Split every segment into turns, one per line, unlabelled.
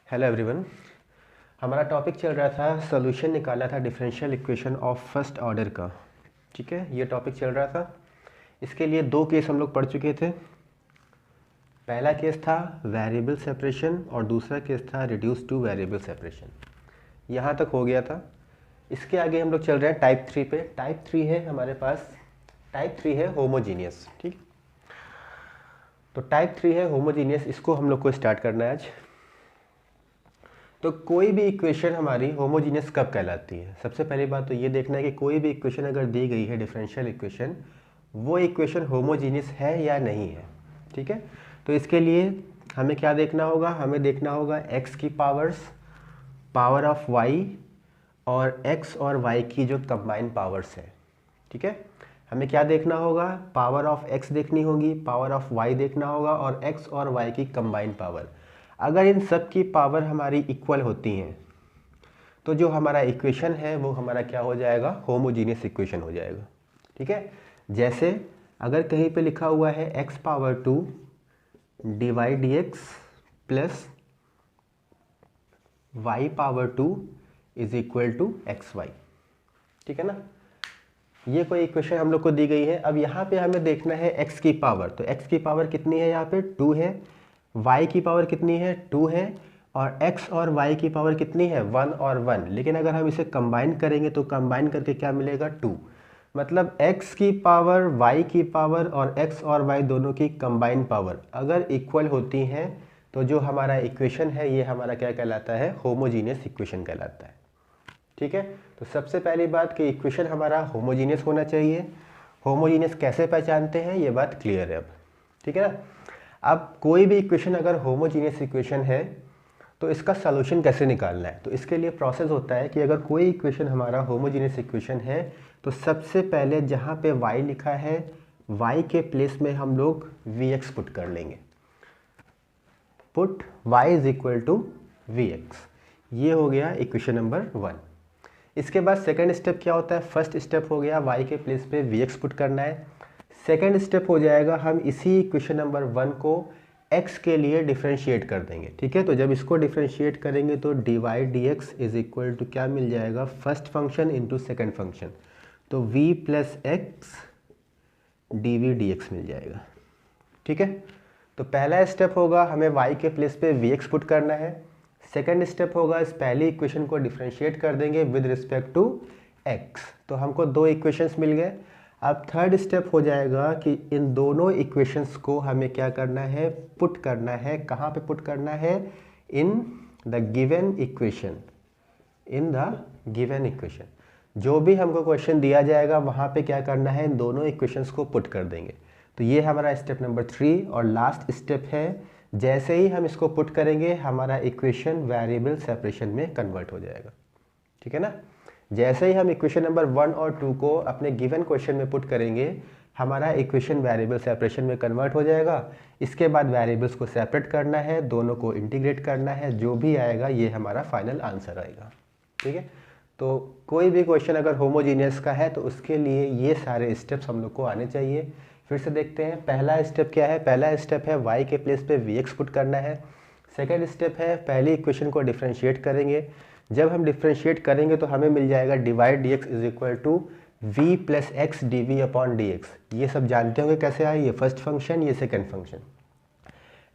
Hello everyone. हमारा topic चल रहा था, सोल्यूशन निकाला था differential equation of first order का। ठीक है, ये टॉपिक चल रहा था। इसके लिए दो केस हम लोग पढ़ चुके थे। पहला केस था वेरिएबल सेपरेशन और दूसरा केस था रिड्यूस टू वेरिएबल सेपरेशन। यहाँ तक हो गया था। इसके आगे हम लोग चल रहे हैं टाइप 3 पे। टाइप 3 है हमारे पास, टाइप 3 है होमोजीनियस। ठीक, तो टाइप 3 है होमोजीनियस, इसको हम लोग को स्टार्ट करना है आज। तो कोई भी इक्वेशन हमारी होमोजीनियस कब कहलाती है? सबसे पहली बात तो ये देखना है कि कोई भी इक्वेशन अगर दी गई है डिफरेंशियल इक्वेशन, वो इक्वेशन होमोजीनियस है या नहीं है। ठीक है, तो इसके लिए हमें क्या देखना होगा? हमें देखना होगा x की पावर्स, पावर ऑफ y और x और y की जो कंबाइन पावर्स है। ठीक है, हमें क्या देखना होगा? पावर ऑफ x देखनी होगी, पावर ऑफ y देखना होगा और x और y की कंबाइन पावर। अगर इन सब की पावर हमारी इक्वल होती हैं तो जो हमारा इक्वेशन है वो हमारा क्या हो जाएगा? होमोजीनियस इक्वेशन हो जाएगा। ठीक है, जैसे अगर कहीं पे लिखा हुआ है x power 2 dy dx plus y power 2 is equal to X Y. ठीक है ना, ये कोई इक्वेशन हम लोग को दी गई है। अब यहाँ पे हमें देखना है x की पावर। तो x की पावर कितनी है? यहाँ पे 2 है। y की पावर कितनी है? 2 है। और x और y की पावर कितनी है? 1 और 1। लेकिन अगर हम इसे कंबाइन करेंगे तो कंबाइन करके क्या मिलेगा? 2। मतलब x की पावर, y की पावर और x और y दोनों की कंबाइन पावर अगर इक्वल होती हैं तो जो हमारा इक्वेशन है ये हमारा क्या कहलाता है? होमोजीनियस इक्वेशन कहलाता है। ठीक है, तो सबसे पहली बात कि इक्वेशन हमारा होमोजीनियस होना चाहिए। होमोजीनियस कैसे पहचानते हैं, ये बात क्लियर है अब। ठीक है ना, अब कोई भी इक्वेशन अगर होमोजीनियस इक्वेशन है तो इसका सॉल्यूशन कैसे निकालना है? तो इसके लिए प्रोसेस होता है कि अगर कोई इक्वेशन हमारा होमोजीनियस इक्वेशन है तो सबसे पहले जहाँ पे y लिखा है, y के प्लेस में हम लोग vx पुट कर लेंगे। Put y is equal to vx। ये हो गया इक्वेशन नंबर 1। इसके बाद सेकंड स्टेप क्या होता है? फर्स्ट स्टेप हो गया y के प्लेस पे vx पुट करना है। सेकंड स्टेप हो जाएगा हम इसी इक्वेशन नंबर 1 को x के लिए डिफरेंशिएट कर देंगे। ठीक है, तो जब इसको डिफरेंशिएट करेंगे तो dy dx is equal to क्या मिल जाएगा? First function into second function, तो v plus x D dx मिल जाएगा। ठीक है, तो पहला स्टेप होगा हमें y के प्लेस पे vx पुट करना है। सेकेंड स्टेप होगा इस पहली इक्वेशन को डिफरेंशिएट कर देंगे विद रिस्पेक्ट टू x। तो हमको दो इक्वेशंस मिल गए। अब थर्ड स्टेप हो जाएगा कि इन दोनों इक्वेशंस को हमें क्या करना है? पुट करना है। कहाँ पे पुट करना है? In the given equation. In the given equation, जो भी हमको क्वेश्चन दिया जाएगा वहाँ पे क्या करना है? इन दोनों इक्वेशंस को पुट कर देंगे। तो ये हमारा स्टेप नंबर 3 और लास्ट स्टेप है। जैसे ही हम इसको पुट करेंगे हमारा इक्वेशन वेरिएबल सेपरेशन में कन्वर्ट हो जाएगा। ठीक है ना, जैसे ही हम इक्वेशन नंबर 1 और 2 को अपने गिवन क्वेश्चन में पुट करेंगे हमारा इक्वेशन वेरिएबल सेपरेशन में कन्वर्ट हो जाएगा। इसके बाद वेरिएबल्स को सेपरेट करना है, दोनों को इंटीग्रेट करना है, जो भी आएगा ये हमारा फाइनल आंसर आएगा। ठीक है, तो कोई भी क्वेश्चन अगर होमोजीनियस का है तो उसके लिए ये सारे स्टेप्स हम लोग को आने चाहिए। फिर से देखते हैं, पहला स्टेप क्या है? पहला स्टेप है y के प्लेस पे vx पुट करना है। सेकेंड स्टेप है पहली इक्वेशन को डिफरेंशिएट करेंगे। जब हम डिफरेंशिएट करेंगे तो हमें मिल जाएगा divide dx is equal to v plus x D V upon D X. ये सब जानते होंगे कैसे आए, ये फर्स्ट फंक्शन, ये second function.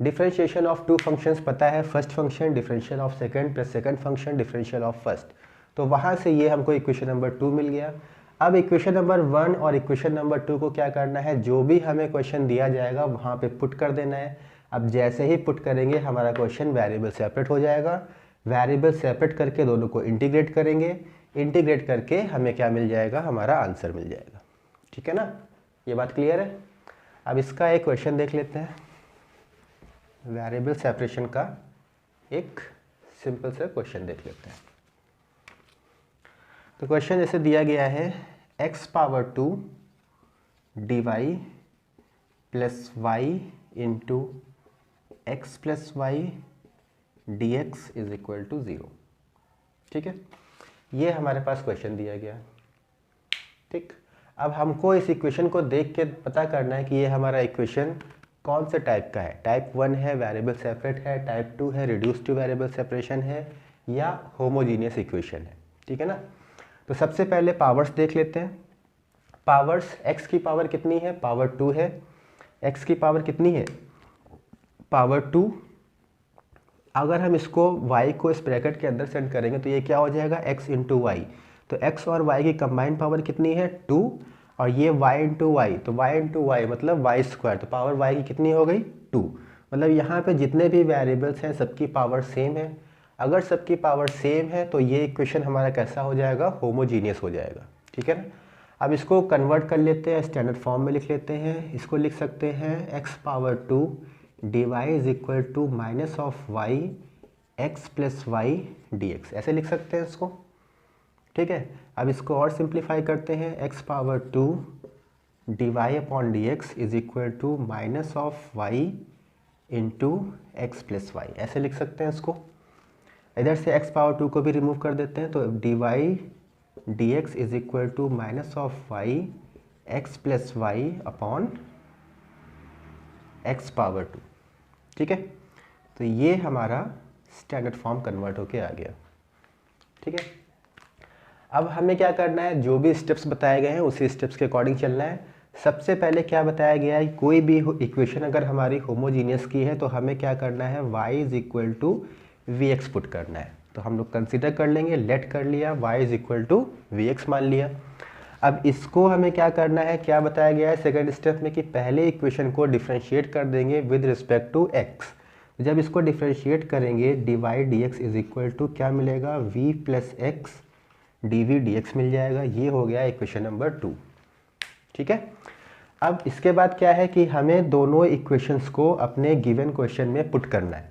Differentiation of two functions पता है, first function differential of second plus second function differential of first. तो वहाँ से ये हमको इक्वेशन नंबर 2 मिल गया। अब इक्वेशन नंबर 1 और इक्वेशन नंबर 2 को क्या करना है? जो भी हमें क्वेश्चन दिया जाएगा वहाँ पे पुट कर देना है। अब जैसे ही पुट करेंगे हमारा क्वेश्चन वेरिएबल सेपरेट हो जाएगा। वेरिएबल सेपरेट करके दोनों को इंटीग्रेट करेंगे। इंटीग्रेट करके हमें क्या मिल जाएगा? हमारा आंसर मिल जाएगा। ठीक है ना, ये बात क्लियर है? अब इसका एक क्वेश्चन देख लेते हैं। वेरिएबल सेपरेशन का एक सिंपल सा क्वेश्चन देख लेते हैं। तो क्वेश्चन जैसे दिया गया है x power 2 dy plus Y into X plus Y D X is equal to 0। ठीक है, ये हमारे पास क्वेश्चन दिया गया। ठीक, अब हमको इस इक्वेशन को देख के पता करना है कि ये हमारा इक्वेशन कौन से टाइप का है, टाइप 1 है वेरिएबल सेपरेट है, टाइप 2 है रिड्यूस टू वेरिएबल सेपरेशन है, या होमोजीनियस इक्वेशन है। ठीक है ना। तो सबसे पहले पावर्स देख लेते हैं। पावर्स, x की पावर कितनी है, पावर 2 है। x की पावर कितनी है, पावर 2। अगर हम इसको y को इस ब्रैकेट के अंदर सेंड करेंगे तो ये क्या हो जाएगा, x इंटू वाई। तो x और y की कंबाइंड पावर कितनी है, 2, और ये y इंटू वाई, तो y इंटू वाई मतलब y स्क्वायर, तो पावर y की कितनी हो गई, 2। मतलब यहाँ पे जितने भी वेरिएबल्स हैं सबकी पावर सेम है। अगर सबकी पावर सेम है तो ये इक्वेशन हमारा कैसा हो जाएगा, होमोजीनियस हो जाएगा। ठीक है ना। अब इसको कन्वर्ट कर लेते हैं, स्टैंडर्ड फॉर्म में लिख लेते हैं। इसको लिख सकते हैं x power 2 dy is equal to minus of Y X plus Y D X, ऐसे लिख सकते हैं इसको। ठीक है। अब इसको और सिंप्लीफाई करते हैं, x power 2 D Y upon D X is equal to minus of Y into X plus Y, ऐसे लिख सकते हैं इसको। इधर से x पावर 2 को भी रिमूव कर देते हैं, तो D Y D X is equal to minus of Y X plus Y upon X power 2। ठीक है। तो ये हमारा स्टैंडर्ड फॉर्म कन्वर्ट होके आ गया। ठीक है। अब हमें क्या करना है, जो भी स्टेप्स बताए गए हैं उसी स्टेप्स के अकॉर्डिंग चलना है। सबसे पहले क्या बताया गया है, कोई भी इक्वेशन अगर हमारी होमोजीनियस की है तो हमें क्या करना है, y is equal to V X put करना है। तो हम लोग कंसिडर कर लेंगे, लेट कर लिया, y is equal to V X मान लिया। अब इसको हमें क्या करना है, क्या बताया गया है सेकंड स्टेप में, कि पहले इक्वेशन को डिफ्रेंशिएट कर देंगे विद रिस्पेक्ट टू x। जब इसको डिफ्रेंशिएट करेंगे D Y D X is equal to क्या मिलेगा, v plus x D V D X मिल जाएगा। ये हो गया इक्वेशन नंबर 2। ठीक है। अब इसके बाद क्या है कि हमें दोनों इक्वेशंस को अपने गिवन क्वेश्चन में पुट करना है।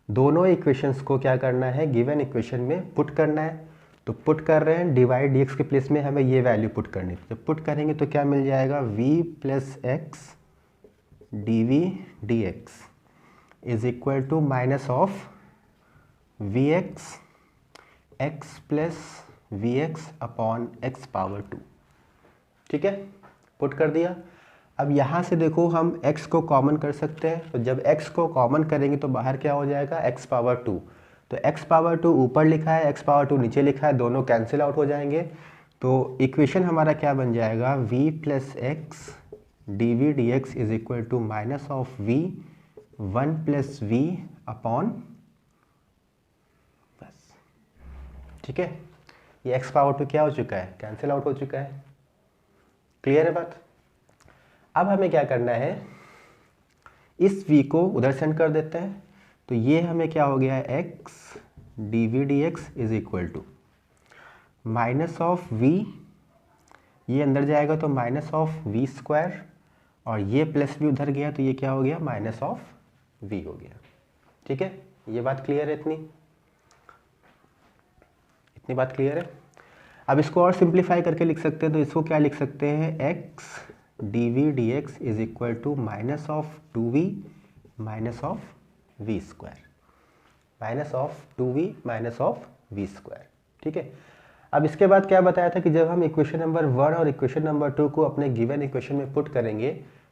दोनों इक्वेशंस को क्या करना है, गिवन इक्वेशन में पुट करना है। तो पुट कर रहे हैं, डी वाई डी एक्स के प्लेस में हमें ये वैल्यू पुट करनी है। जब पुट करेंगे तो क्या मिल जाएगा, v plus x D V D X is equal to minus of V X X plus V X upon X power 2। ठीक है, पुट कर दिया। अब यहाँ से देखो हम x को कॉमन कर सकते हैं, तो जब x को कॉमन करेंगे तो बाहर क्या हो जाएगा, x पावर 2। तो x पावर 2 ऊपर लिखा है, x पावर 2 नीचे लिखा है, दोनों कैंसिल आउट हो जाएंगे। तो इक्वेशन हमारा क्या बन जाएगा, v plus x D V D X is equal to minus of v 1 plus V upon, बस। ठीक है, ये x पावर 2 क्या हो चुका है, कैंसिल आउट हो चुका है। क्लियर है बात। अब हमें क्या करना है, इस v को उधर सेंड कर देते हैं। तो ये हमें क्या हो गया है, x D V D X is equal to minus of v, ये अंदर जाएगा तो माइनस ऑफ v स्क्वायर, और ये प्लस v उधर गया तो ये क्या हो गया, माइनस ऑफ v हो गया। ठीक है, ये बात क्लियर है, इतनी बात क्लियर है। अब इसको और सिंप्लीफाई करके लिख सकते हैं, तो इसको क्या लिख सकते हैं, x D V D X is equal to minus of 2v minus of V square, minus of 2v minus of V square. ठीक है। अब इसके बाद क्या बताया था कि जब हम इक्वेशन नंबर 1 और इक्वेशन नंबर 2 को अपने गिवन इक्वेशन में पुट करेंगे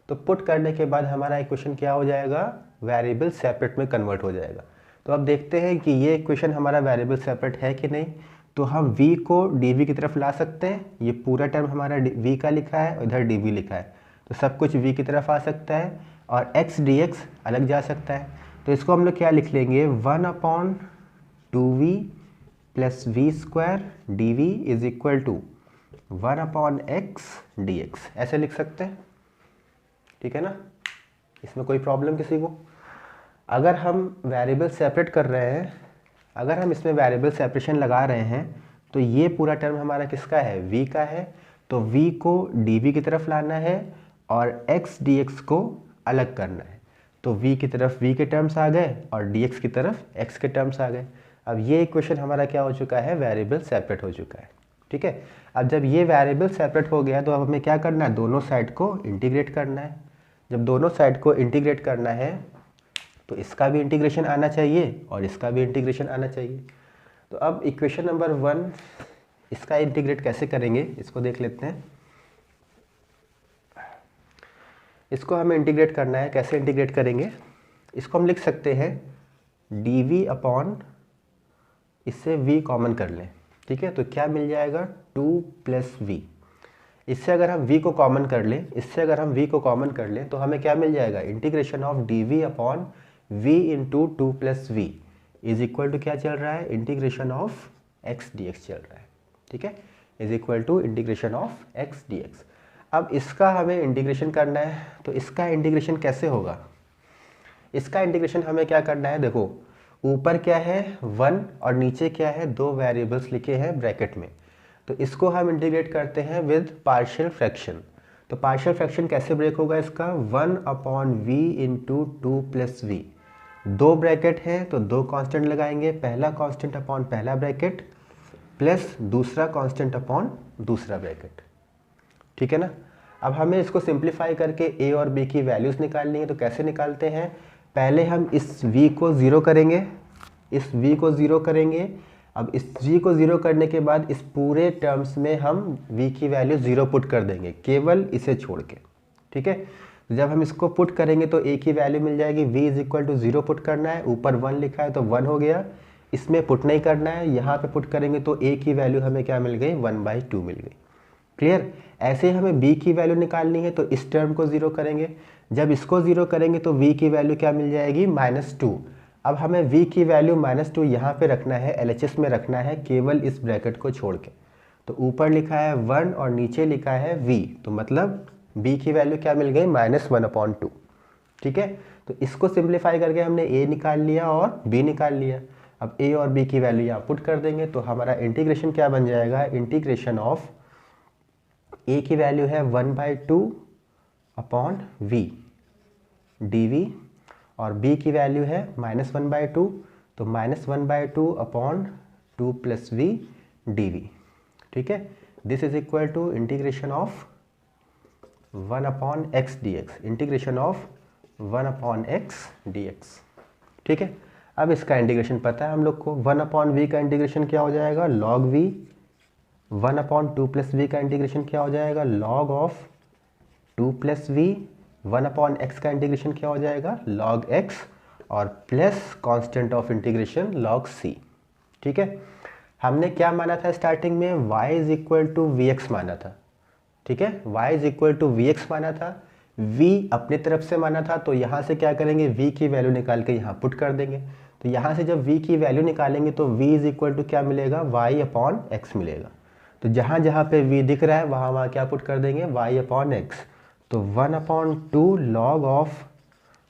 तो पुट करने के बाद हमारा इक्वेशन क्या हो जाएगा, वेरिएबल सेपरेट में कन्वर्ट हो जाएगा। तो अब देखते हैं कि ये इक्वेशन हमारा वेरिएबल सेपरेट है कि नहीं। तो हम v को dv की तरफ ला सकते हैं, ये पूरा टर्म हमारा v का लिखा है, इधर dv लिखा है, तो सब कुछ v की तरफ आ सकता है, और x dx अलग जा सकता है। तो इसको हम लोग क्या लिख लेंगे, 1 upon 2v plus V square D V is equal to 1 upon X D X, ऐसे लिख सकते हैं। ठीक है ना, इसमें कोई प्रॉब्लम किसी को। अगर हम वेरिएबल सेपरेट कर रहे हैं, अगर हम इसमें वेरिएबल सेपरेशन लगा रहे हैं तो ये पूरा टर्म हमारा किसका है, v का है। तो v को dv की तरफ लाना है और x dx को अलग करना है। तो v की तरफ v के टर्म्स आ गए और dx की तरफ x के टर्म्स आ गए। अब ये इक्वेशन हमारा क्या हो चुका है, वेरिएबल सेपरेट हो चुका है। ठीक है। अब जब ये वेरिएबल सेपरेट हो गया तो अब हमें क्या करना है, दोनों साइड को इंटीग्रेट करना है। जब दोनों साइड को इंटीग्रेट करना है तो इसका भी इंटीग्रेशन आना चाहिए और इसका भी इंटीग्रेशन आना चाहिए। तो अब इक्वेशन नंबर 1 इसका इंटीग्रेट कैसे करेंगे, इसको देख लेते हैं। इसको हमें इंटीग्रेट करना है। कैसे इंटीग्रेट करेंगे? इसको हम लिख सकते हैं dv अपॉन, इससे v कॉमन कर लें, ठीक है, तो क्या मिल जाएगा 2 प्लस वी। इससे अगर हम v को कॉमन कर लें, इससे अगर हम v को कॉमन कर लें तो हमें क्या मिल जाएगा, integration of dv upon v into 2 plus V is equal to क्या चल रहा है, इंटीग्रेशन ऑफ x dx चल रहा है, ठीक है, is equal to integration of x dx। अब इसका हमें इंटीग्रेशन करना है, तो इसका इंटीग्रेशन कैसे होगा? इसका इंटीग्रेशन हमें क्या करना है, देखो ऊपर क्या है 1 और नीचे क्या है, 2 वेरिएबल्स लिखे हैं ब्रैकेट में, तो इसको हम इंटीग्रेट करते हैं विद पार्शियल फ्रैक्शन। तो पार्शियल फ्रैक्शन कैसे ब्रेक होगा इसका, 1 upon V into 2 plus V, 2 bracket है तो 2 कांस्टेंट लगाएंगे, पहला कांस्टेंट अपॉन पहला ब्रैकेट प्लस दूसरा कांस्टेंट अपॉन दूसरा ब्रैकेट, ठीक है ना। अब हमें इसको सिंप्लीफाई करके a और b की वैल्यूज़ निकालनी है, तो कैसे निकालते हैं, पहले हम इस v को ज़ीरो करेंगे, इस v को ज़ीरो करेंगे। अब इस v को ज़ीरो करने के बाद इस पूरे टर्म्स में हम v की वैल्यू ज़ीरो पुट कर देंगे, केवल इसे छोड़ के, ठीक है। जब हम इसको पुट करेंगे तो a की वैल्यू मिल जाएगी, v is equal to 0 put करना है, ऊपर 1 लिखा है तो 1 हो गया, इसमें पुट नहीं करना है, यहाँ पे पुट करेंगे तो a की वैल्यू हमें क्या मिल गई, 1/2 मिल गई। क्लियर? ऐसे ही हमें b की वैल्यू निकालनी है, तो इस टर्म को 0 करेंगे, जब इसको 0 करेंगे तो v की वैल्यू क्या मिल जाएगी, -2। अब हमें v की वैल्यू -2 यहाँ पे रखना है, LHS में रखना है, केवल इस ब्रैकेट को छोड़ के। तो ऊपर लिखा है 1 और नीचे लिखा है v, तो मतलब b की वैल्यू क्या मिल गई, -1/2, ठीक है। तो इसको सिंप्लीफाई करके हमने a निकाल लिया और b निकाल लिया। अब a और b की वैल्यू यहाँ पुट कर देंगे, तो हमारा इंटीग्रेशन क्या बन जाएगा, इंटीग्रेशन ऑफ a की वैल्यू है 1/2 अपॉन v dv और b की वैल्यू है -1/2, तो -1/2 अपॉन 2 प्लस वी dv, ठीक है। This is equal to integration of 1 upon X dx, integration of 1 upon X dx, ठीक है। अब इसका इंटीग्रेशन पता है हम लोग को, 1 अपॉन वी का इंटीग्रेशन क्या हो जाएगा, log v, 1 upon 2 plus V का इंटीग्रेशन क्या हो जाएगा, log of 2 plus V, 1 upon X का इंटीग्रेशन क्या हो जाएगा, log x, और plus constant of integration log c, ठीक है। हमने क्या माना था स्टार्टिंग में, y is equal to V X माना था, ठीक है, y is equal to V X माना था, v अपने तरफ से माना था, तो यहाँ से क्या करेंगे, v की वैल्यू निकाल के यहाँ पुट कर देंगे। तो यहाँ से जब v की वैल्यू निकालेंगे तो v इज इक्वल टू क्या मिलेगा, y अपॉन एक्स मिलेगा। तो जहाँ जहाँ पे v दिख रहा है वहाँ वहाँ क्या पुट कर देंगे, y अपॉन एक्स। तो 1/2 log of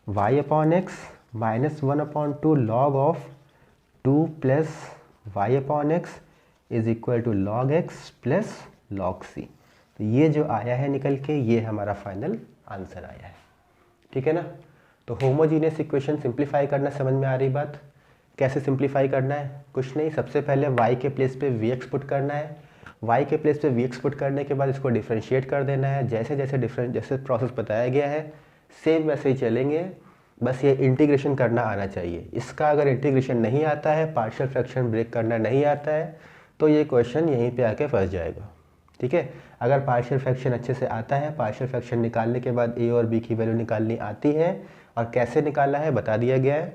y upon X minus 1/2 log of 2 plus y upon X is equal to log x plus log c। तो ये जो आया है निकल के, ये हमारा फाइनल आंसर आया है, ठीक है ना। तो होमोजीनियस इक्वेशन सिंप्लीफाई करना समझ में आ रही बात। कैसे सिंप्लीफाई करना है, कुछ नहीं, सबसे पहले y के प्लेस पे vx पुट करना है, y के प्लेस पे vx पुट करने के बाद इसको डिफ्रेंशिएट कर देना है। जैसे जैसे प्रोसेस बताया गया है सेम वैसे ही चलेंगे, बस ये इंटीग्रेशन करना आना चाहिए। इसका अगर इंटीग्रेशन नहीं आता है, पार्शियल फ्रैक्शन ब्रेक करना नहीं आता है, तो ये क्वेश्चन यहीं पे आके फंस जाएगा, ठीक है। अगर पार्शियल फ्रैक्शन अच्छे से आता है, पार्शियल फ्रैक्शन निकालने के बाद a और b की वैल्यू निकालनी आती है, और कैसे निकालना है बता दिया गया है।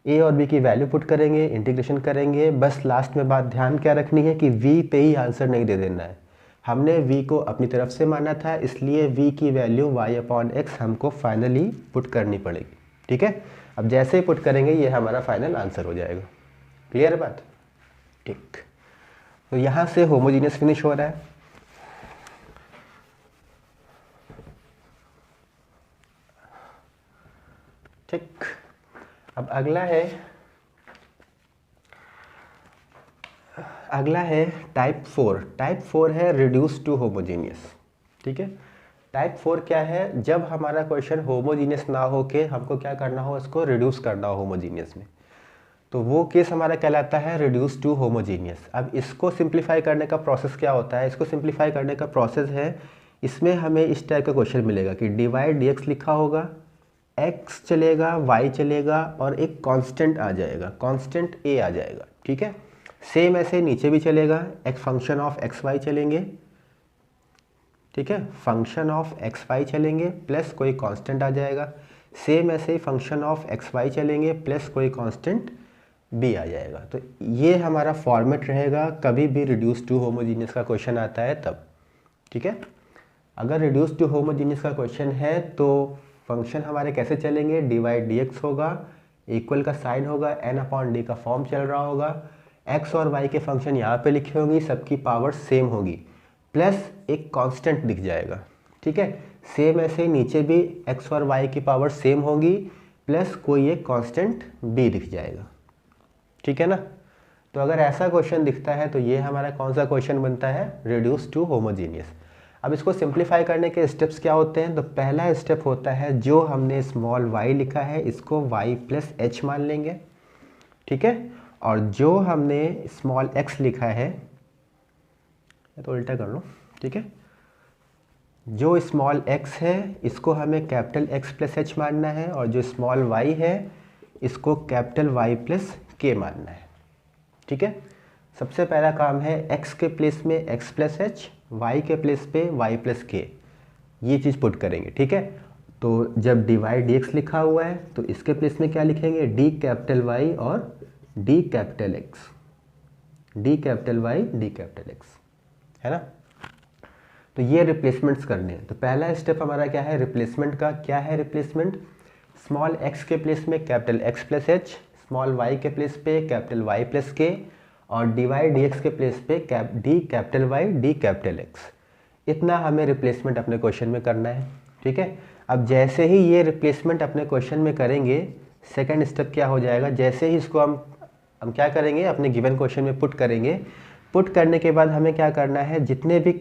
a और b की वैल्यू पुट करेंगे, इंटीग्रेशन करेंगे, बस लास्ट में बात ध्यान क्या रखनी है कि v पे ही आंसर नहीं दे देना है। हमने v को अपनी तरफ से माना था, इसलिए v की वैल्यू y अपॉन एक्स हमको फाइनली पुट करनी पड़ेगी, ठीक है। अब जैसे ही पुट करेंगे ये हमारा फाइनल आंसर हो जाएगा। क्लियर बात, ठीक। तो यहाँ से होमोजीनियस फिनिश हो रहा है। ठीक, अब अगला है टाइप 4। टाइप 4 है रिड्यूस टू होमोजीनियस, ठीक है। टाइप 4 क्या है, जब हमारा क्वेश्चन होमोजीनियस ना हो के हमको क्या करना हो, इसको रिड्यूस करना हो होमोजीनियस में, तो वो केस हमारा कहलाता है रिड्यूस टू होमोजीनियस। अब इसको सिंप्लीफाई करने का प्रोसेस क्या होता है, इसको सिंप्लीफाई करने का प्रोसेस है, इसमें हमें इस टाइप का क्वेश्चन मिलेगा कि डिवाइड dx लिखा होगा, x चलेगा, y चलेगा, और एक कांस्टेंट आ जाएगा, कांस्टेंट a आ जाएगा, ठीक है। सेम ऐसे नीचे भी चलेगा, एक फंक्शन ऑफ xy चलेंगे, ठीक है, फंक्शन ऑफ एक्स वाई चलेंगे प्लस कोई कांस्टेंट आ जाएगा, सेम ऐसे ही फंक्शन ऑफ एक्स वाई चलेंगे प्लस कोई कांस्टेंट बी आ जाएगा। तो ये हमारा फॉर्मेट रहेगा कभी भी रिड्यूस टू होमोजीनियस का क्वेश्चन आता है तब। ठीक है, अगर रिड्यूस टू होमोजीनियस का क्वेश्चन है तो फंक्शन हमारे कैसे चलेंगे, डी वाई डी एक्स होगा, इक्वल का साइन होगा, एन अपॉन डी का फॉर्म चल रहा होगा, एक्स और वाई के फंक्शन यहाँ पे लिखे होंगी, सबकी पावर सेम होगी, प्लस एक कांस्टेंट दिख जाएगा। ठीक है, सेम ऐसे ही नीचे भी एक्स और वाई की पावर सेम होगी प्लस कोई एक कांस्टेंट बी दिख जाएगा। ठीक है ना, तो अगर ऐसा क्वेश्चन दिखता है तो ये हमारा कौन सा क्वेश्चन बनता है, रिड्यूस टू होमोजीनियस। अब इसको सिंप्लीफाई करने के स्टेप्स क्या होते हैं, तो पहला स्टेप होता है जो हमने स्मॉल y लिखा है इसको y प्लस एच मान लेंगे। ठीक है, और जो हमने स्मॉल x लिखा है, तो उल्टा कर लो। ठीक है, जो स्मॉल x है इसको हमें कैपिटल X प्लस एच मानना है, और जो स्मॉल y है इसको कैपिटल Y प्लस के मानना है। ठीक है, सबसे पहला काम है x के प्लेस में x प्लस एच, y के प्लेस पे y प्लस के, ये चीज़ पुट करेंगे। ठीक है, तो जब डी वाई डी एक्स लिखा हुआ है तो इसके प्लेस में क्या लिखेंगे, डी कैपिटल y और D capital x, D capital y D capital x, है ना। तो ये रिप्लेसमेंट्स करने हैं। तो पहला स्टेप हमारा क्या है रिप्लेसमेंट का, क्या है रिप्लेसमेंट, स्मॉल x के प्लेस में capital x plus H, small y के प्लेस पे कैपिटल y प्लस के, और डी वाई डी एक्स के प्लेस पे D capital y D capital x। इतना हमें रिप्लेसमेंट अपने क्वेश्चन में करना है। ठीक है, अब जैसे ही ये रिप्लेसमेंट अपने क्वेश्चन में करेंगे, सेकंड स्टेप क्या हो जाएगा, जैसे ही इसको हम क्या करेंगे अपने गिवन क्वेश्चन में पुट करेंगे। पुट करने के बाद हमें क्या करना है, जितने भी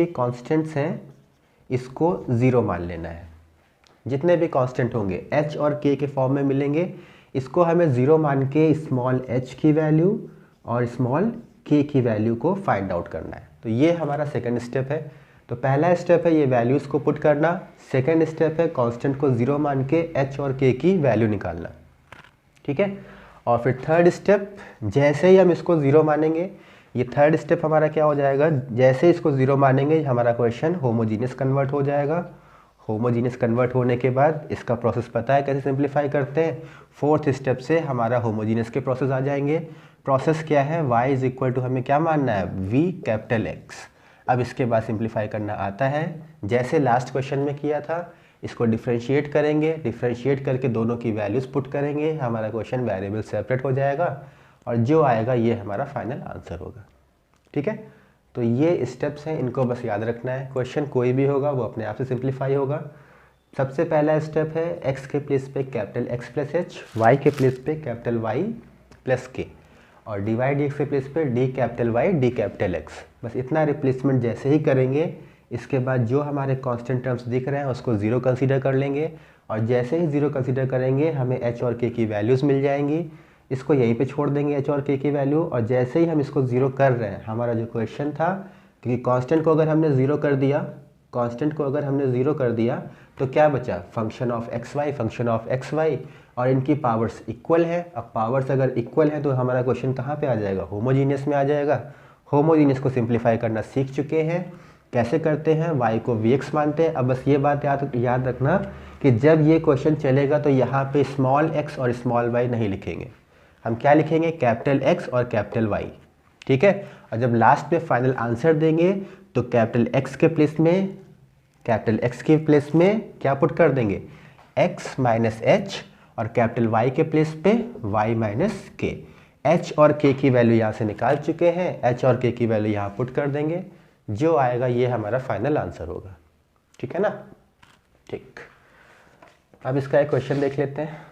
कांस्टेंट्स हैं इसको ज़ीरो मान लेना है। जितने भी कांस्टेंट होंगे h और k के फॉर्म में मिलेंगे, इसको हमें ज़ीरो मान के स्मॉल h की वैल्यू और स्मॉल k की वैल्यू को फाइंड आउट करना है। तो ये हमारा सेकंड स्टेप है। तो पहला स्टेप है ये वैल्यूज़ को पुट करना, सेकंड स्टेप है कांस्टेंट को ज़ीरो मान के h और k की वैल्यू निकालना। ठीक है, और फिर थर्ड स्टेप, जैसे ही हम इसको ज़ीरो मानेंगे, ये थर्ड स्टेप हमारा क्या हो जाएगा, जैसे इसको ज़ीरो मानेंगे हमारा क्वेश्चन होमोजीनियस कन्वर्ट हो जाएगा। होमोजीनियस कन्वर्ट होने के बाद इसका प्रोसेस पता है कैसे सिंप्लीफाई करते हैं, फोर्थ स्टेप से हमारा होमोजीनियस के प्रोसेस आ जाएंगे। प्रोसेस क्या है, y इज इक्वल टू हमें क्या मानना है, v कैपिटल X। अब इसके बाद सिंप्लीफाई करना आता है, जैसे लास्ट क्वेश्चन में किया था, इसको डिफ्रेंशिएट करेंगे, डिफ्रेंशिएट करके दोनों की वैल्यूज़ पुट करेंगे, हमारा क्वेश्चन वेरिएबल सेपरेट हो जाएगा और जो आएगा ये हमारा फाइनल आंसर होगा। ठीक है, तो ये स्टेप्स हैं, इनको बस याद रखना है। क्वेश्चन कोई भी होगा वो अपने आप से सिंप्लीफाई होगा। सबसे पहला स्टेप है x के प्लेस पे capital x plus H, y के प्लेस पे कैपिटल y प्लस के, और डी वाई डी एक्स के प्लेस पे D capital y D capital x। बस इतना रिप्लेसमेंट जैसे ही करेंगे, इसके बाद जो हमारे कांस्टेंट टर्म्स दिख रहे हैं उसको ज़ीरो कंसीडर कर लेंगे, और जैसे ही ज़ीरो कंसीडर करेंगे हमें h और k की वैल्यूज़ मिल जाएंगी। इसको यहीं पे छोड़ देंगे h और k की वैल्यू, और जैसे ही हम इसको ज़ीरो कर रहे हैं, हमारा जो क्वेश्चन था, क्योंकि कांस्टेंट को अगर हमने ज़ीरो कर दिया, तो क्या बचा, फंक्शन ऑफ एक्स वाई, और इनकी पावर्स इक्वल है। अब पावर्स अगर इक्वल है तो हमारा क्वेश्चन कहाँ पे आ जाएगा, होमोजीनियस में आ जाएगा। होमोजीनियस को सिंप्लीफाई करना सीख चुके हैं, कैसे करते हैं, y को vx मानते हैं। अब बस ये बात याद रखना कि जब ये क्वेश्चन चलेगा तो यहाँ पे स्मॉल x और स्मॉल y नहीं लिखेंगे, हम क्या लिखेंगे, कैपिटल x और कैपिटल y। ठीक है, और जब लास्ट में फाइनल आंसर देंगे तो कैपिटल x के प्लेस में क्या पुट कर देंगे, x माइनस एच, और कैपिटल y के प्लेस पे y माइनस के। h और k की वैल्यू यहाँ से निकाल चुके हैं, h और k की वैल्यू यहाँ पुट कर देंगे, जो आएगा ये हमारा फाइनल आंसर होगा। ठीक है ना, ठीक। अब इसका एक क्वेश्चन देख लेते हैं।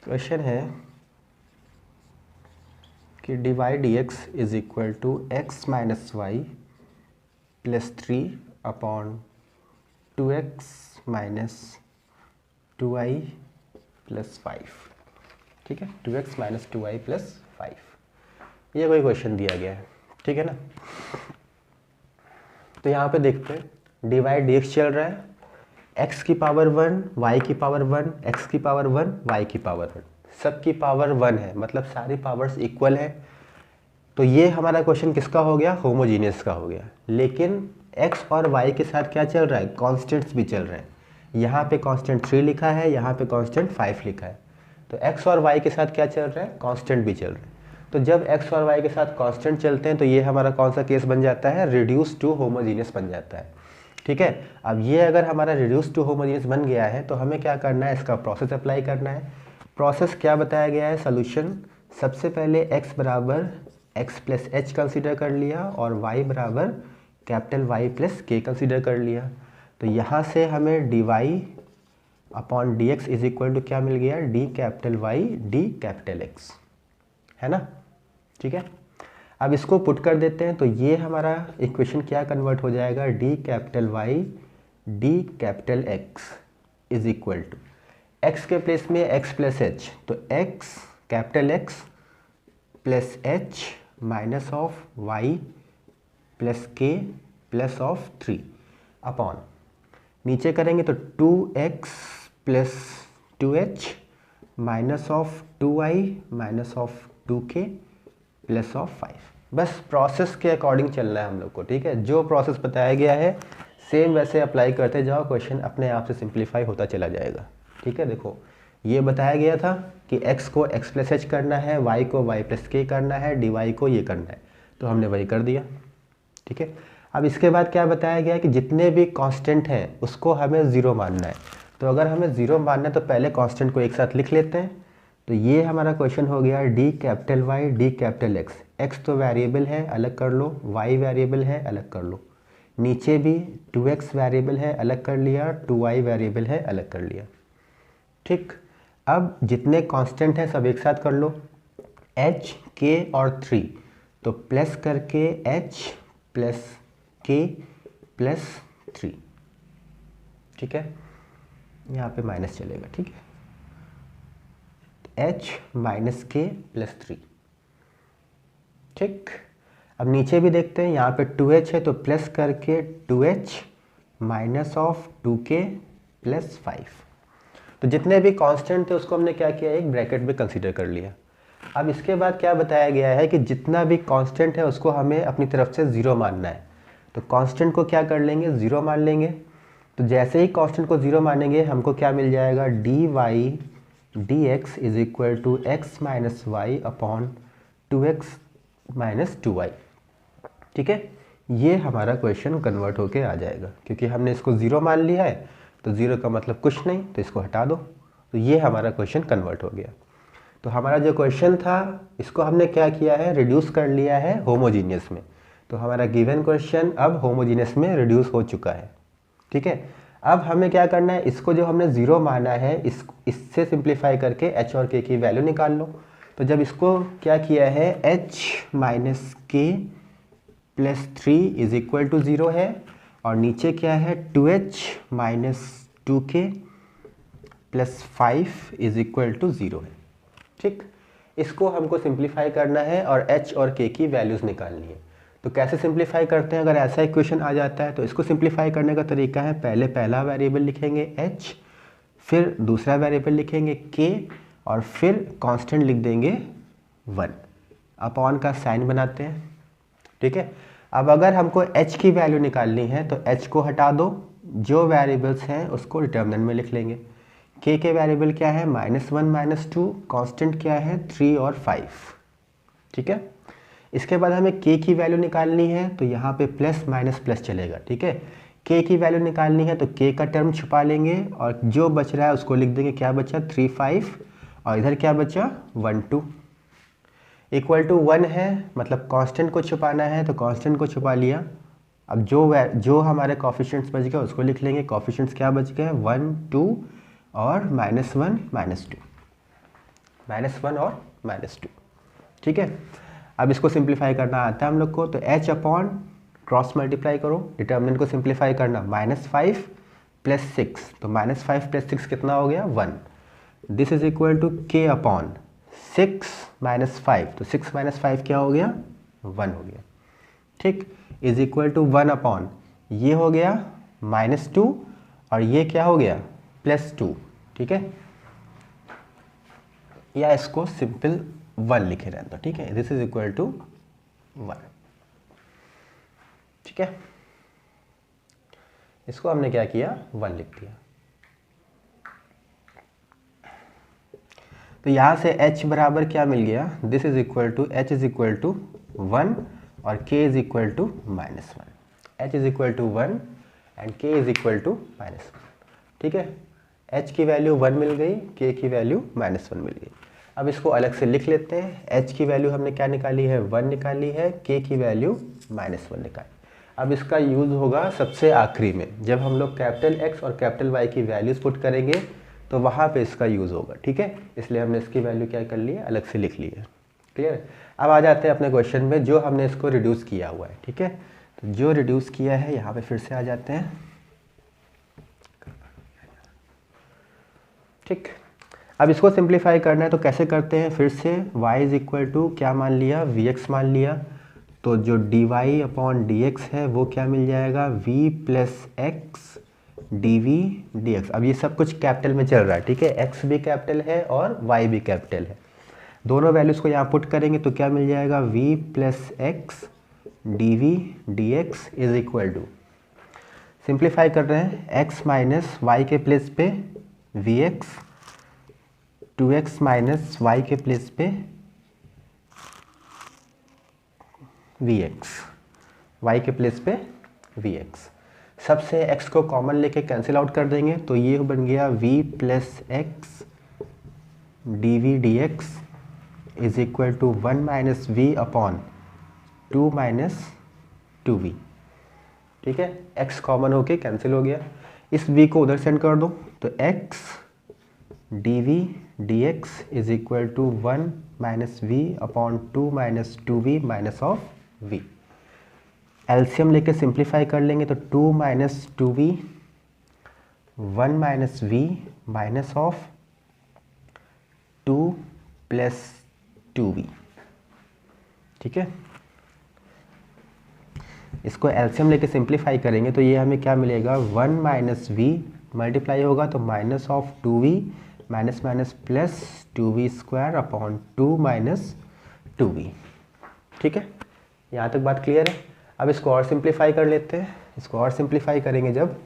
क्वेश्चन है कि D Y D X is equal to X minus Y plus 3 upon 2x minus 2y plus 5। ठीक है, 2x माइनस 2y प्लस 5, ये कोई क्वेश्चन दिया गया है। ठीक है ना, तो यहाँ पे देखते हैं dy dx चल रहा है, x की पावर 1, y की पावर 1, x की पावर 1, y की पावर 1, सब की पावर 1 है, मतलब सारी पावर्स इक्वल है। तो ये हमारा क्वेश्चन किसका हो गया, होमोजीनियस का हो गया। लेकिन x और y के साथ क्या चल रहा है, कॉन्स्टेंट्स भी चल रहे हैं। यहाँ पे कांस्टेंट 3 लिखा है, यहाँ पे कांस्टेंट 5 लिखा है। तो x और y के साथ क्या चल रहा है, कांस्टेंट भी चल रहा है। तो जब x और y के साथ कांस्टेंट चलते हैं तो ये हमारा कौन सा केस बन जाता है, रिड्यूस टू होमोजीनियस बन जाता है। ठीक है, अब ये अगर हमारा रिड्यूस टू होमोजीनियस बन गया है तो हमें क्या करना है, इसका प्रोसेस अप्लाई करना है। प्रोसेस क्या बताया गया है, सोल्यूशन सबसे पहले x बराबर x प्लस एच कंसिडर कर लिया और y बराबर capital Y plus K consider कर लिया। तो यहाँ से हमें dy upon D X is equal to क्या मिल गया, D capital Y D capital X, है ना। ठीक है, अब इसको पुट कर देते हैं तो ये हमारा इक्वेशन क्या कन्वर्ट हो जाएगा, D capital Y D capital X is equal to X के प्लेस में एक्स प्लस एच, तो X capital X plus H minus of Y plus K plus of 3 upon नीचे करेंगे तो 2x plus 2h minus of 2y minus of 2k plus of 5। बस process के according चलना है हम लोग को। ठीक है, जो प्रोसेस बताया गया है सेम वैसे अप्लाई करते जाओ, क्वेश्चन अपने आप से सिंप्लीफाई होता चला जाएगा। ठीक है, देखो ये बताया गया था कि x को x प्लस एच करना है, y को y प्लस के करना है, dy को ये करना है, तो हमने वही कर दिया। ठीक है, अब इसके बाद क्या बताया गया है कि जितने भी कांस्टेंट हैं उसको हमें ज़ीरो मानना है। तो अगर हमें ज़ीरो मानना है तो पहले कांस्टेंट को एक साथ लिख लेते हैं। तो ये हमारा क्वेश्चन हो गया D capital Y D capital X. X तो वेरिएबल है, अलग कर लो, वाई वेरिएबल है, अलग कर लो, नीचे भी 2x वेरिएबल है, अलग कर लिया, 2y वेरिएबल है, अलग कर लिया। ठीक, अब जितने कांस्टेंट हैं सब एक साथ कर लो, h, k और 3, तो प्लस करके h प्लस k प्लस 3। ठीक है, यहाँ पे माइनस चलेगा। ठीक है, h माइनस के प्लस 3। ठीक, अब नीचे भी देखते हैं, यहाँ पे 2h है तो प्लस करके 2h minus of 2k plus 5। तो जितने भी कांस्टेंट थे उसको हमने क्या किया, एक ब्रैकेट में कंसीडर कर लिया। अब इसके बाद क्या बताया गया है कि जितना भी कांस्टेंट है उसको हमें अपनी तरफ से ज़ीरो मानना है। तो कांस्टेंट को क्या कर लेंगे, ज़ीरो मान लेंगे। तो जैसे ही कांस्टेंट को ज़ीरो मानेंगे हमको क्या मिल जाएगा, D Y D X is equal to X minus Y upon 2x minus 2y। ठीक है, ये हमारा क्वेश्चन कन्वर्ट होके आ जाएगा, क्योंकि हमने इसको ज़ीरो मान लिया है तो ज़ीरो का मतलब कुछ नहीं, तो इसको हटा दो। तो ये हमारा क्वेश्चन कन्वर्ट हो गया। तो हमारा जो क्वेश्चन था इसको हमने क्या किया है, रिड्यूस कर लिया है होमोजीनियस में। तो हमारा गिवन क्वेश्चन अब होमोजीनियस में रिड्यूस हो चुका है। ठीक है, अब हमें क्या करना है, इसको जो हमने ज़ीरो माना है इससे सिंप्लीफाई करके h और k की वैल्यू निकाल लो। तो जब इसको क्या किया है, h minus K plus 3 is equal to 0 है, और नीचे क्या है 2h minus 2k plus 5 is equal to 0 है। ठीक, इसको हमको सिंप्लीफाई करना है और h और k की वैल्यूज़ निकालनी है। तो कैसे सिंप्लीफाई करते हैं, अगर ऐसा इक्वेशन आ जाता है तो इसको सिंप्लीफाई करने का तरीका है, पहले पहला वेरिएबल लिखेंगे h, फिर दूसरा वेरिएबल लिखेंगे k, और फिर कांस्टेंट लिख देंगे 1, अपॉन का साइन बनाते हैं। ठीक है, अब अगर हमको h की वैल्यू निकालनी है तो h को हटा दो, जो वेरिएबल्स हैं उसको डिटर्मिनेंट में लिख लेंगे। k के वेरिएबल क्या है, -1 -2, कांस्टेंट क्या है 3 और 5। ठीक है, इसके बाद हमें k की वैल्यू निकालनी है तो यहाँ पे प्लस माइनस प्लस चलेगा। ठीक है, k की वैल्यू निकालनी है तो k का टर्म छुपा लेंगे और जो बच रहा है उसको लिख देंगे, क्या बचा 3 5, और इधर क्या बचा 1 2, इक्वल टू 1 है, मतलब कांस्टेंट को छुपाना है तो कांस्टेंट को छुपा लिया। अब जो हमारे कोफिशिएंट्स बच गए उसको लिख लेंगे। कोफिशिएंट्स क्या बच गए, 1 2 और -1 -2, -1 और -2। ठीक है, अब इसको सिंप्लीफाई करना आता है हम लोग को, तो h अपॉन क्रॉस मल्टीप्लाई करो, डिटर्मिनेंट को सिंप्लीफाई करना, -5 प्लस 6, तो -5 प्लस 6 कितना हो गया 1। This is equal to k upon 6 minus 5, तो 6 माइनस 5 क्या हो गया 1 हो गया। ठीक, इज इक्वल टू 1 अपॉन ये हो गया -2 और ये क्या हो गया +2, ठीक है, या इसको सिंपल 1 लिखे रहने दो, ठीक है, दिस इज इक्वल टू 1, ठीक है, इसको हमने क्या किया 1 लिख दिया। तो यहाँ से h बराबर क्या मिल गया, this is equal to h is equal to 1 और k is equal to -1, h is equal to 1 and k is equal to -1, ठीक है, h की वैल्यू 1 मिल गई, k की वैल्यू -1 मिल गई। अब इसको अलग से लिख लेते हैं, h की वैल्यू हमने क्या निकाली है 1 निकाली है, k की वैल्यू -1 निकाली। अब इसका यूज़ होगा सबसे आखिरी में, जब हम लोग कैपिटल X और कैपिटल Y की वैल्यूज़ पुट करेंगे तो वहाँ पे इसका यूज़ होगा, ठीक है, इसलिए हमने इसकी वैल्यू क्या कर ली है अलग से लिख ली है, क्लियर। अब आ जाते हैं अपने क्वेश्चन में जो हमने इसको रिड्यूस किया हुआ है, ठीक है, तो जो रिड्यूस किया है यहाँ पे फिर से आ जाते हैं, ठीक। अब इसको सिंप्लीफाई करना है तो कैसे करते हैं, फिर से y इज इक्वल टू क्या मान लिया vx मान लिया, तो जो dy अपॉन dx है वो क्या मिल जाएगा v plus X dv dx। अब ये सब कुछ कैपिटल में चल रहा है, ठीक है, x भी कैपिटल है और y भी कैपिटल है, दोनों वैल्यूज़ को यहाँ पुट करेंगे तो क्या मिल जाएगा v plus X dv dx is equal to, simplify कर रहे हैं, x माइनस वाई के प्लेस पे vx, 2x माइनस वाई के प्लेस पे vx, y के प्लेस पे vx, सबसे x को कॉमन लेके कैंसिल आउट कर देंगे तो ये बन गया v plus X dv dx is equal to 1 minus we upon 2 minus 2v, ठीक है, x कॉमन होके कैंसिल हो गया, इस v को उधर सेंड कर दो तो x dv dx is equal to 1 minus we upon 2 minus 2v minus of v, LCM लेके सिंप्लीफाई कर लेंगे तो 2 minus 2v 1 minus v minus of 2 plus 2v, ठीक है, इसको एलसीएम लेके सिंप्लीफाई करेंगे तो ये हमें क्या मिलेगा 1 माइनस वी मल्टीप्लाई होगा तो minus of 2v minus minus plus 2v square upon 2 minus 2v, ठीक है, यहाँ तक बात क्लियर है। अब इसको और सिंप्लीफाई कर लेते हैं, इसको और सिंप्लीफाई करेंगे जब,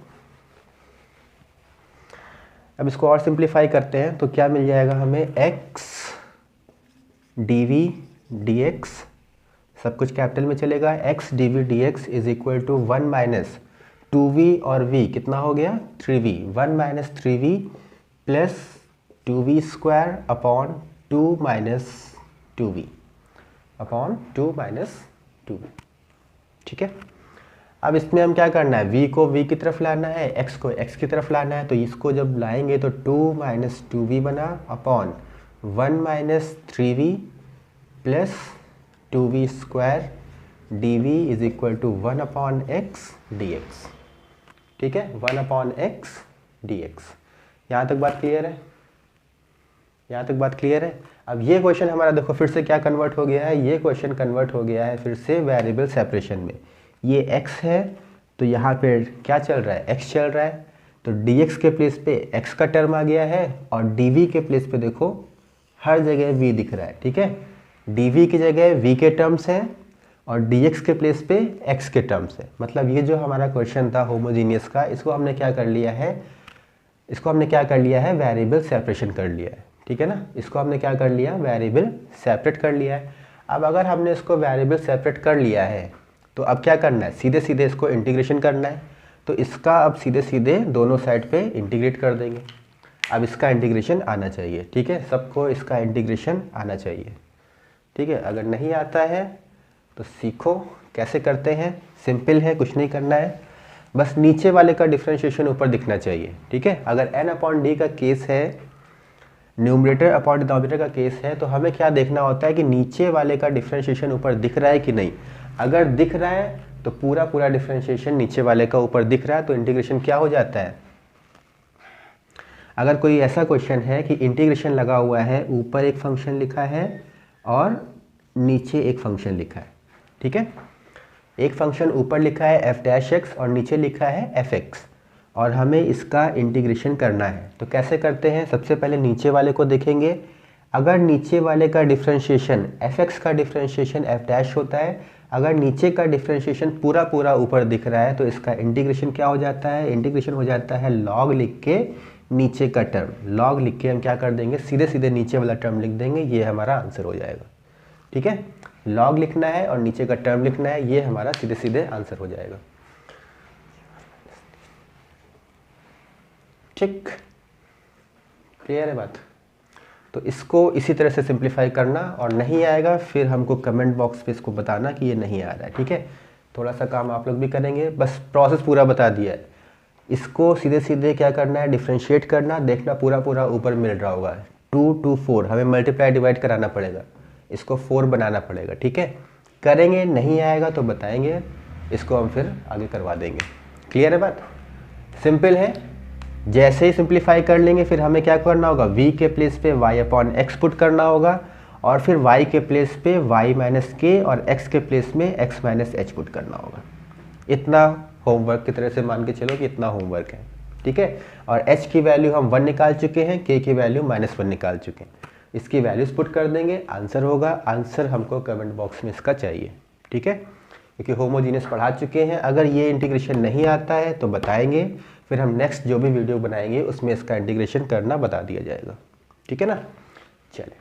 अब इसको और सिंप्लीफाई करते हैं तो क्या मिल जाएगा हमें x dv dx, सब कुछ कैपिटल में चलेगा, x dv dx is equal to 1 minus 2v और v कितना हो गया 3v, 1 minus 3v plus 2v square upon 2 minus 2v upon 2 minus 2v, ठीक है। अब इसमें हम क्या करना है, v को v की तरफ लाना है, x को x की तरफ लाना है, तो इसको जब लाएंगे तो 2 माइनस 2v बना upon 1 minus 3v plus 2v square dv is equal to 1 upon x dx, ठीक है, 1 अपॉन x dx। यहाँ तक बात क्लियर है, यहाँ तक बात क्लियर है। अब ये क्वेश्चन हमारा देखो फिर से क्या कन्वर्ट हो गया है, ये क्वेश्चन कन्वर्ट हो गया है फिर से वेरिएबल सेपरेशन में, ये x है तो यहाँ पे क्या चल रहा है x चल रहा है, तो dx के प्लेस पे x का टर्म आ गया है और dv के प्लेस पे देखो हर जगह v दिख रहा है, ठीक है, dv की जगह v के टर्म्स हैं और dx के प्लेस पे x के टर्म्स है, मतलब ये जो हमारा क्वेश्चन था होमोजीनियस का, इसको हमने क्या कर लिया है, इसको हमने क्या कर लिया है वेरिएबल सेपरेशन कर लिया है, ठीक है ना, इसको हमने क्या कर लिया वेरिएबल सेपरेट कर लिया है। अब अगर हमने इसको वेरिएबल सेपरेट कर लिया है तो अब क्या करना है, सीधे सीधे इसको इंटीग्रेशन करना है, तो इसका अब सीधे सीधे दोनों साइड पे इंटीग्रेट कर देंगे। अब इसका इंटीग्रेशन आना चाहिए, ठीक है, सबको इसका इंटीग्रेशन आना चाहिए, ठीक है, अगर नहीं आता है तो सीखो कैसे करते हैं, सिंपल है, कुछ नहीं करना है, बस नीचे वाले का डिफ्रेंशिएशन ऊपर दिखना चाहिए, ठीक है। अगर n अपॉन डी का केस है, न्यूमरेटर अपॉन डिनोमिनेटर का केस है, तो हमें क्या देखना होता है कि नीचे वाले का डिफ्रेंशिएशन ऊपर दिख रहा है कि नहीं, अगर दिख रहा है तो पूरा पूरा डिफ्रेंशिएशन नीचे वाले का ऊपर दिख रहा है तो इंटीग्रेशन क्या हो जाता है। अगर कोई ऐसा क्वेश्चन है कि इंटीग्रेशन लगा हुआ है, ऊपर एक फंक्शन लिखा है और नीचे एक फंक्शन लिखा है, ठीक है, एक फंक्शन ऊपर लिखा है एफ डैश एक्स और नीचे लिखा है एफ एक्स, और हमें इसका इंटीग्रेशन करना है। तो कैसे करते हैं, सबसे पहले नीचे वाले को देखेंगे। अगर नीचे वाले का डिफरेंशिएशन एफ एक्स का डिफरेंशिएशन एफ डैश होता है, अगर नीचे का डिफरेंशिएशन पूरा पूरा ऊपर दिख रहा है तो इसका इंटीग्रेशन क्या हो जाता है, इंटीग्रेशन हो जाता है लॉग लिख के नीचे का टर्म, लॉग लिख के हम क्या कर देंगे, सीधे सीधे नीचे वाला टर्म लिख देंगे, ये हमारा आंसर हो जाएगा। ठीक है, लॉग लिखना है और नीचे का टर्म लिखना है, ये हमारा सीधे सीधे आंसर हो जाएगा। ठीक, क्लियर है बात। तो इसको इसी तरह से सिंप्लीफाई करना, और नहीं आएगा फिर हमको कमेंट बॉक्स पे इसको बताना कि ये नहीं आ रहा है। ठीक है, थोड़ा सा काम आप लोग भी करेंगे, बस प्रोसेस पूरा बता दिया है। इसको सीधे सीधे क्या करना है, डिफ्रेंशिएट करना, देखना पूरा पूरा ऊपर मिल रहा होगा। 2 to 4 हमें मल्टीप्लाई डिवाइड कराना पड़ेगा, इसको 4 बनाना पड़ेगा। ठीक है, करेंगे, नहीं आएगा तो बताएंगे, इसको हम फिर आगे करवा देंगे। क्लियर है बात, सिंपल है। जैसे ही सिंप्लीफाई कर लेंगे फिर हमें क्या करना होगा, v के प्लेस पे y अपॉन एक्स पुट करना होगा, और फिर y के प्लेस पे y माइनस के और x के प्लेस में x माइनस एच पुट करना होगा। इतना होमवर्क की तरह से मान के चलो कि इतना होमवर्क है। ठीक है, और h की वैल्यू हम 1 निकाल चुके हैं, k की वैल्यू -1 निकाल चुके हैं। इसकी वैल्यूज पुट कर देंगे, आंसर होगा। आंसर हमको कमेंट बॉक्स में इसका चाहिए। ठीक है, क्योंकि होमोजीनियस पढ़ा चुके हैं। अगर ये इंटीग्रेशन नहीं आता है तो बताएंगे, फिर हम नेक्स्ट जो भी वीडियो बनाएंगे उसमें इसका इंटीग्रेशन करना बता दिया जाएगा। ठीक है ना, चलिए।